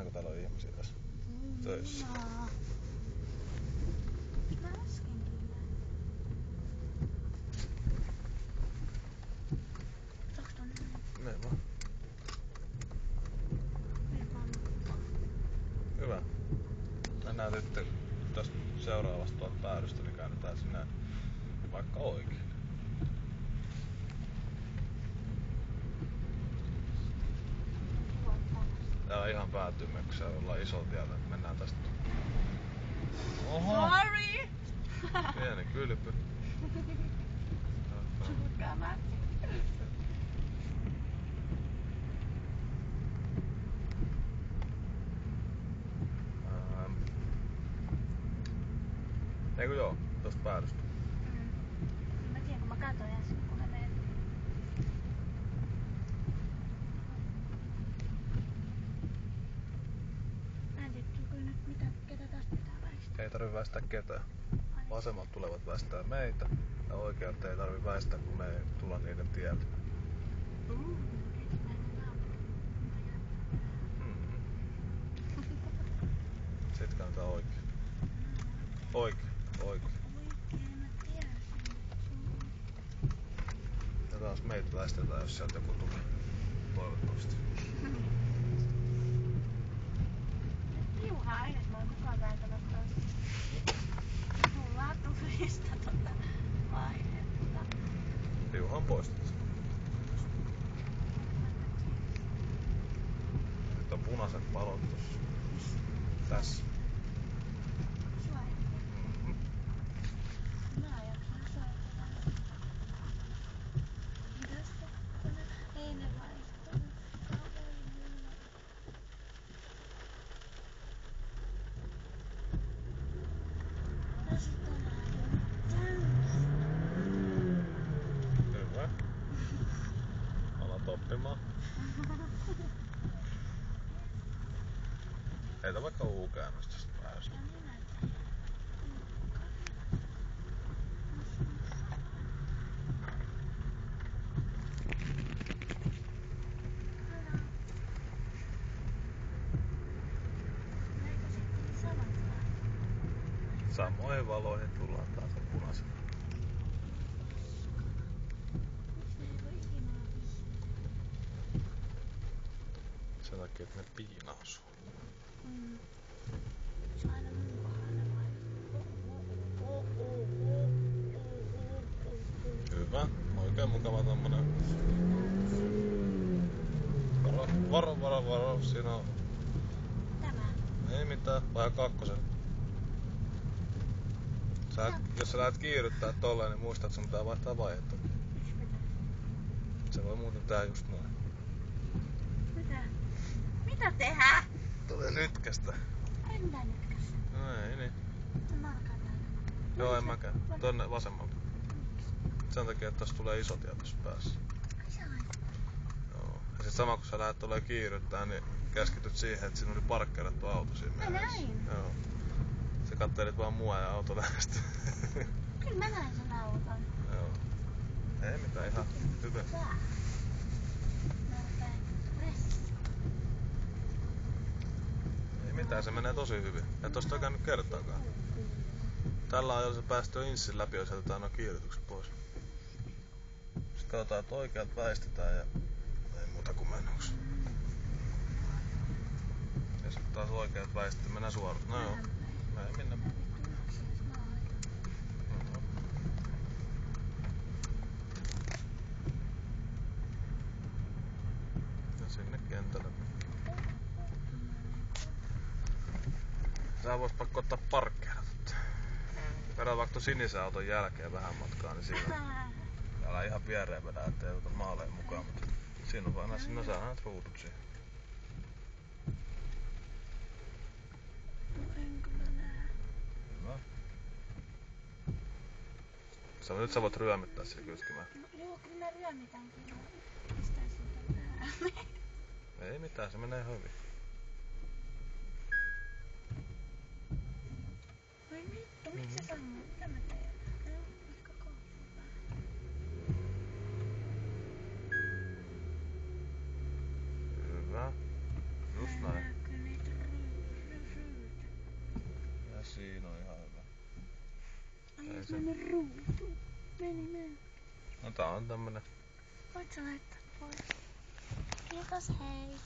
Näenkö täällä on ihmisiä tässä töissä? Mä äskenkin näin. Onks tonne näin? Mene vaan. Mene vaan. Hyvä. Mennään sitten tästä seuraavasta tuolta päädystä, niin käännetään sinne vaikka oikein. Täällä ihan päätymmeksi ollaan iso tiellä, että mennään tästä. Oho! Sorry! Pieni kylpy. Eiku joo, tosta päädystä. Mä tiedän, kun mä katsoin äsken, kun me mentiin. Mä en tiedä, kyllä nyt mitä, ketä tästä pitää väistää. Ei tarvi väistää ketään. Vasemmalta tulevat väistää meitä ja oikealta ei tarvi väistää, kun me ei tulla niiden tieltä. Sitten kannattaa oikein. Oikein. Oikein, mä tiesin. Ja taas meitä väistetään, jos sieltä joku tulee. Toivottavasti. Piuhaa edes, mä oon koko ajan vääntänyt tosta. Tullaan turista vaihetta. Piuha on poistettu. Nyt on punaiset valot tossa. Tässä. Hyvä. Alat oppimaan. Heitä vaikka U-käännöstä tästä päästä. Samoihin valoihin tullaan taas punaisena. Sen takia, että ne piinaa sua. Se on aina mun kohdalla vai? Hyvä. Oikein mukava tommonen. Varo. Siinä on... Tämä. Ei mitään. Vähän kakkosen. Jos sä lähdet kiiryttää tolleen, niin muista, että sun pitää vaihtaa vaihetta. Se voi muuten tehdä just noin. Mitä? Mitä tehdään? Tulee nytkästä. En mä nytkässä. No ei niin. Mä alkaan täällä. Joo, en mäkään. Tonne vasemmalta. Sen takia, että tossa tulee iso tie tossa päässä. Joo. Ja sit sama kun sä lähdet tolleen kiiryttää, niin keskityt siihen, että siinä oli parkkeerattu auto siinä mielessä. Näin? Joo. Sä kattelit vaan mua ja auto lähestyi. Kyllä mä näin sen auton. Joo. Ei mitään, ihan hyvä. Tää. Mä rupean pressiin. Ei mitään, se menee tosi hyvin. Et tosta ole käynyt kertaakaan. Tällä ajalla se päästö inssin läpi, jos jätetään nuo kiirytykset pois. Sitten katsotaan, että oikealta väistetään ja ei muuta kuin menoksi. Ja sitten taas oikealta väistetään, mennään suoraan. No joo. Mä en minne. Ja sinne kentälle. Sä vois pakko ottaa parkkeerat. Vedät vaikka sinisen auton jälkeen vähän matkaa, niin siinä älä ihan viereen vedä, ettei ota maaleen mukaan, mutta siinä on vaan sinne saa näet ruudut siihen. En kyllä näe. Hyvä. Nyt sä voit ryömittää sillä kyskimään. No, joo, kyllä mä ryömitän kyllä. Pistää siltä päälle. Ei mitään, se menee hyvin. Voi vittu, miksi sä sammut? Mitä mä teen? No, vaikka kohdalla vähän. Hyvä. Just Mä en näin. näe kyllä niitä sen. Meni. No tää on tämmönen. Voit sä laittaa pois? Kiitos, hei.